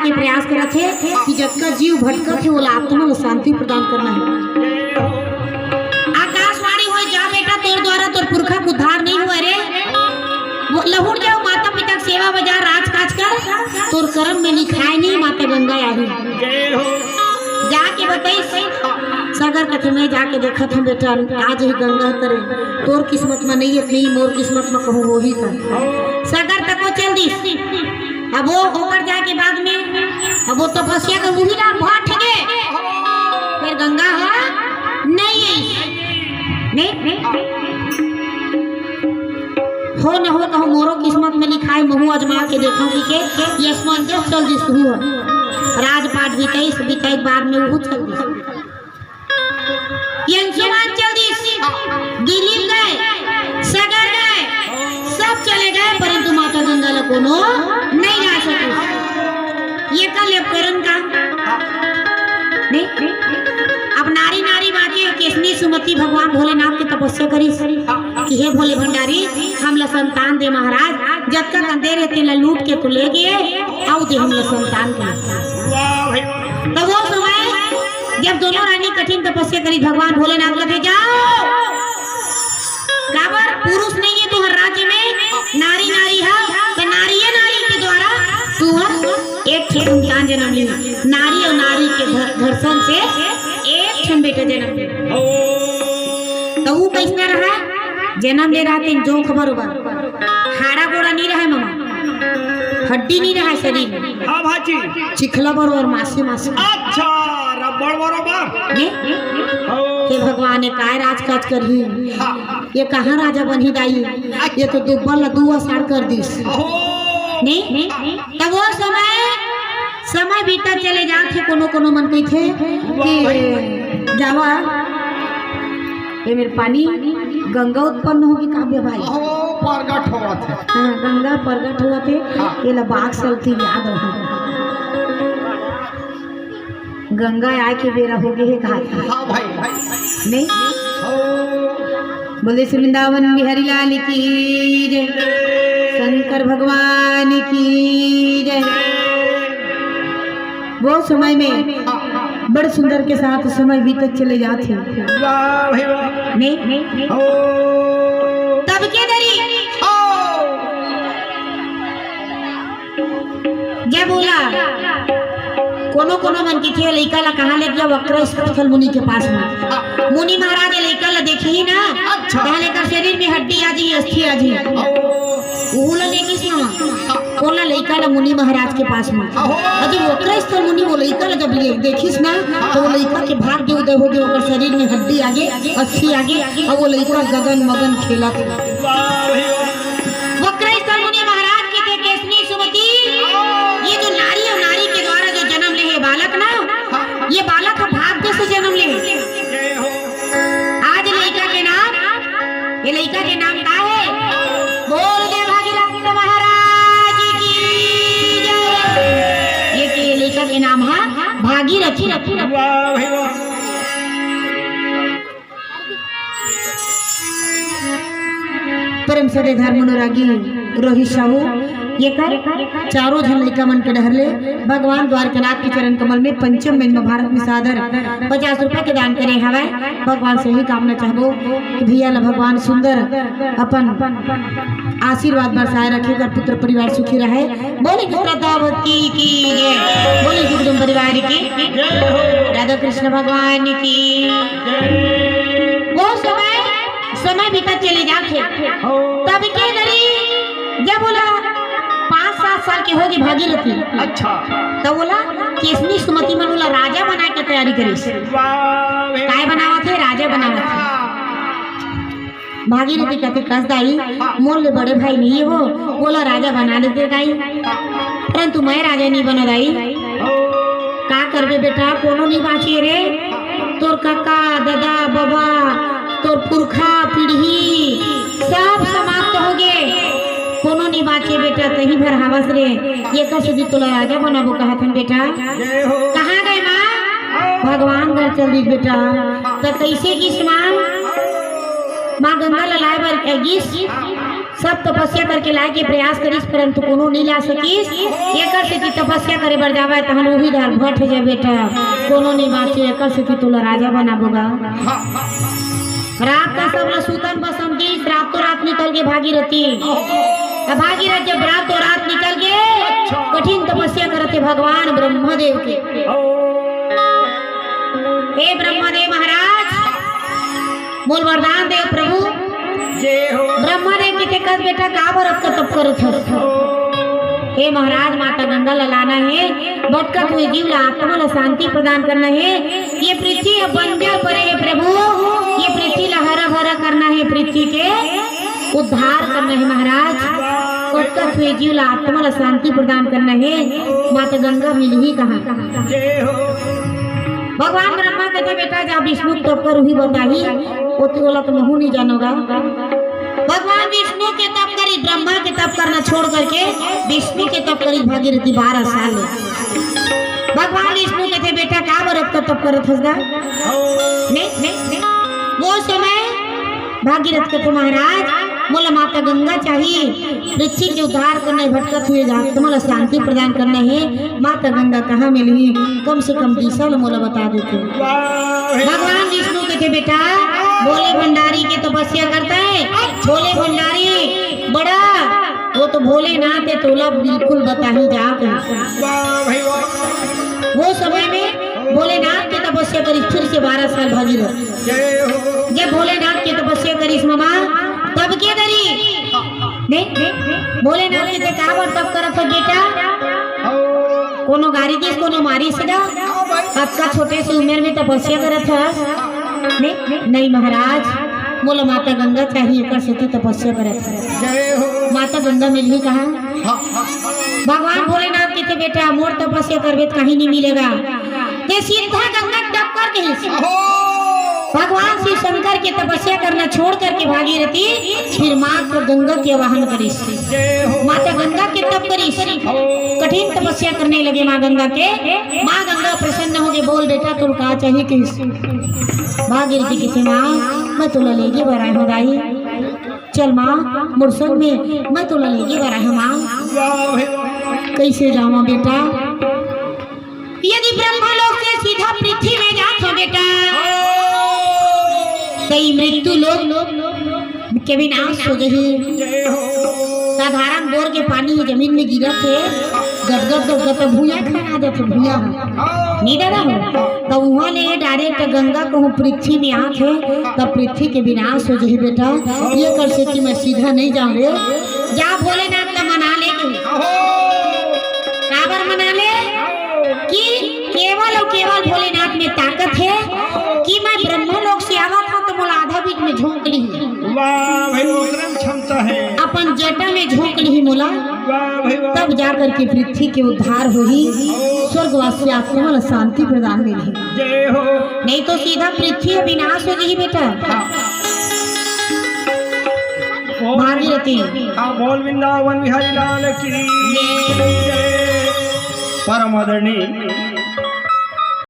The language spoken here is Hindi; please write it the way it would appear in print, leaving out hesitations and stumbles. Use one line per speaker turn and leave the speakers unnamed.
के प्रयास करत है कि जबका जीव भटकत है वो आत्मा को शांति प्रदान करना है। आकाशवाणी हो जा बेटा तोर द्वारा तोर पुरखा को उद्धार नहीं हुआ रे, वो लहुड़ जाओ माता पिता की सेवा बाजार राज काज कर, तोर कर्म में लिखाए नहीं माता गंगा आई जाके बताई सागर कथे में जाके देखा था बेटा आज ही गंगा करे तोर किस्मत में नहीं है, नहीं मोर किस्मत में कहूँ वो ही कर सागर तक वो चल दी। अब वो होकर जाके बाद में अब वो तपस्या कर वही ना भाट गए, फिर गंगा है नहीं हो न हो कहूँ मोरो किस्मत में लिखाए महू अजमा के देखा कि ये स्मरण चल दी शुरू है राजपाट बीते बाद में वो चल दी चल दी दिलीप गए सगर गए सब चले गए परंतु माता गंगा ला कोनो नहीं जा सके। ये कल करण का नहीं अब नारी नारी बाकी केसनी सुमति भगवान भोलेनाथ की तपस्या करी कि हे भोले भंडारी हम ला संतान दे महाराज जब तक अंधेर रहते ला लूट के तो ले गए आओ दे हम ला संतान के। तो वो समय जब दोनों रानी कठिन तपस्या करी भगवान भोलेनाथ लगे जाओ काबर पुरुष नहीं है तुम्हारे राज्य में नारी नारी है तो नारी के द्वारा तू एक संतान जन्म ली नारी और नारी के घर्षण से एक क्षण बेटा जन्म ले तो वो कैसे रहा जन्म ले रहा थे जो खबर होगा हाड़ा गोड़ा नहीं रहा मामा हड्डी नहीं रहा शरीर में
हाँ भाजी
चिखला बरोबर मासे मासे
अच्छा रबड़ बरोबर
हे भगवान ने काय राज काज कर ही ये कहाँ राजा बनी दाई ये तो दुब्बल दुआ साड़ कर दिस नहीं तब वो समय बीता चले जाते कोनो कोनो मन कही थे कि जावा ये मेरे पानी गंगा उत्पन्न होगी काव्य भाई
प्रगट हुआ थे
हाँ गंगा प्रगट हुआ थे ये लबाग चलती याद हो गंगा आए के बेरा हो गए कहा
हाँ भाई
नहीं बोले वृंदावन बिहारी लाल की जय शंकर भगवान की जय। वो समय में बड़े सुंदर के साथ समय बीतत चले जाते नहीं तब के दरी जय बोला कोनो कोनो मन की थे लइका ला कहाँ ले गया वक्र स्थल मुनि के पास में मुनि महाराज लइका ला देखे ही ना पहले का शरीर में हड्डी आ जी अस्थि आ जी वो ला लेकिस ना कोला लइका ला मुनि महाराज के पास में अजी वक्र स्थल मुनि वो लइका ला जब देखिस ना तो वो लइका के भाग्य उदय हो गए ओकर शरीर में हड्डी आगे अस्थि आगे और वो लइका गगन मगन खेला वक्र स्थल मुनि महाराज के थे केसनी सुमति ये जो नारी और नारी के द्वारा जो जन्म ले है बालक ना ये बालक भाग्य से जन्म ले आज लइका के नाम ये लइका के नाम का है बोल दे भागीरथी महाराज की जय। ये लइका के नाम है भागीरथी परम सदे धर्म अनुरागी रोहित साहू ये कर चारों जन लड़का मन के डहरले भगवान द्वारकानाथ के चरण कमल में पंचम में भारत में सादर 50 रुपए के दान करे हवा भगवान से ही कामना चाहबो कि भैया ला भगवान सुंदर अपन आशीर्वाद बरसाए रखेगा पुत्र परिवार सुखी रहे। बोले श्रद्धावती की जय बोले कुटुंब परिवार की राधा कृष्ण भगवान की। वो समय बीता चले जाते तब के नरी जब बोला 5-7 साल के होगी भागीरथी
अच्छा
तो बोला केसनी सुमति मन बोला राजा बना के तैयारी करी काय बनावा थे राजा बनावा थे भागीरथी कहते कसदाई मोल ले बड़े भाई नहीं हो बोला राजा बना लेते गाई परंतु मैं राजा नहीं बना दाई का करबे बेटा कोनो नहीं बाची रे तोर काका दादा बाबा तोर पुरखा पीढ़ी सब समाप्त हो गए कोनो नहीं बाचे बेटा तही भर हवस रे ये का सुधी तोला राजा बनाबो कहा थन बेटा कहाँ गए माँ भगवान घर चल दी बेटा तो कैसे किस माँ गंगा ललाए बर गिस सब तपस्या करके लाए के प्रयास करिस परंतु कोनो नहीं ला सकीस। एकर से तपस्या करे बर जावे तहन वही धार भट जाए बेटा, कोनो नहीं बाचे। एकर से तोला राजा बनाबोगा। रात का सब ला सुतन बसम दिस, रातों रात निकल के भागीरथी। अब भागीरथ जब रातों रात निकल के कठिन तपस्या करते भगवान ब्रह्मदेव के। हे ब्रह्मदेव महाराज, बोल वरदान दे प्रभु। ब्रह्मदेव की टेकस बेटा काबर अब तप करत हो। हे महाराज, माता गंगा लाना है, भटकत हुए जीव ला आत्मा ला शांति प्रदान करना है। ये पृथ्वी बंजर पड़े है प्रभु, ये पृथ्वी ला हरा भरा करना है, पृथ्वी के उद्धार करना है महाराज। भटकत हुए जीव ला आत्मा ला शांति प्रदान करना है। माता गंगा मिल ही कहा। भगवान ब्रह्मा कहते बेटा जा विष्णु तप कर ही बताही, वो तो बोला तो महू नहीं जानोगा। भगवान विष्णु के तप करी, ब्रह्मा के तप करना छोड़ करके विष्णु के तप करी भागीरथी 12 साल। भगवान विष्णु कहते बेटा का बरत तप करत हसदा नहीं। वो समय भागीरथ कहते महाराज मोला माता गंगा चाहिए, पृथ्वी के उद्धार करने भटकत हुए आत्मा शांति प्रदान करना है। माता गंगा कहाँ मिली, कम से कम दिशा मोला बता देते। भगवान विष्णु कहते बेटा भोले भंडारी के तपस्या करता है। भोले भंडारी बड़ा, वो तो भोलेनाथ है, तोला बिल्कुल बता ही जा। वो समय में भोलेनाथ की तपस्या करी, फिर से 12 साल भागीरथ जब भोलेनाथ की तपस्या करी मामा तब के दरी नहीं भोलेनाथ के काबर तब करत हो बेटा। कोनो गाड़ी दिस कोनो मारी सदा आपका छोटे से उम्र में तपस्या करत है। नहीं महाराज, बोला माता गंगा चाहिए, कर से तपस्या करत है। माता गंगा मिल ही कहा। भगवान भोलेनाथ के बेटा मोर तपस्या करबे कहीं नहीं मिलेगा, ते सीधा गंगा टप कर के भगवान शिव शंकर के तपस्या करना छोड़ करके भागीरथी फिर माता गंगा के आवाहन करी। माता गंगा के तप करी, कठिन तपस्या करने लगे माँ गंगा के। माँ गंगा प्रसन्न हो गए, बोल बेटा तुम कहा चाहिए कि भागीरथी कहते माँ मैं तुला लेगी बरा हो गाई, चल माँ मुरसंग में मैं तुला लेगी बरा है। माँ कैसे जावा बेटा, यदि ब्रह्मलोक से सीधा पृथ्वी में जात हो बेटा कई मृत्यु लोग के विनाश हो गई। साधारण बोर के पानी जमीन में गिरा थे, गदगद गदगद भूया खाना देते भूया नहीं दादा हो तो वहाँ ले डायरेक्ट गंगा को पृथ्वी में आँख है तब पृथ्वी के विनाश हो जाए बेटा। ये कर से कि मैं सीधा नहीं जाऊँ रे, जा भोलेनाथ का मना ले काबर मना ले कि केवल और केवल भोलेनाथ में ताकत है कि मैं ब्रह्मलोक से आवा था तो मोला आधा बीच में झोंक ली,
क्षमता है
अपन जटा में झोंक ली मोला, तब जाकर के पृथ्वी के उद्धार हो ही स्वर्गवासी आत्मा वाला शांति प्रदान मिली। नहीं तो सीधा पृथ्वी विनाश हो गई बेटा। भागीरथी
बोल वृंदावन बिहारी लाल की परम आदरणीय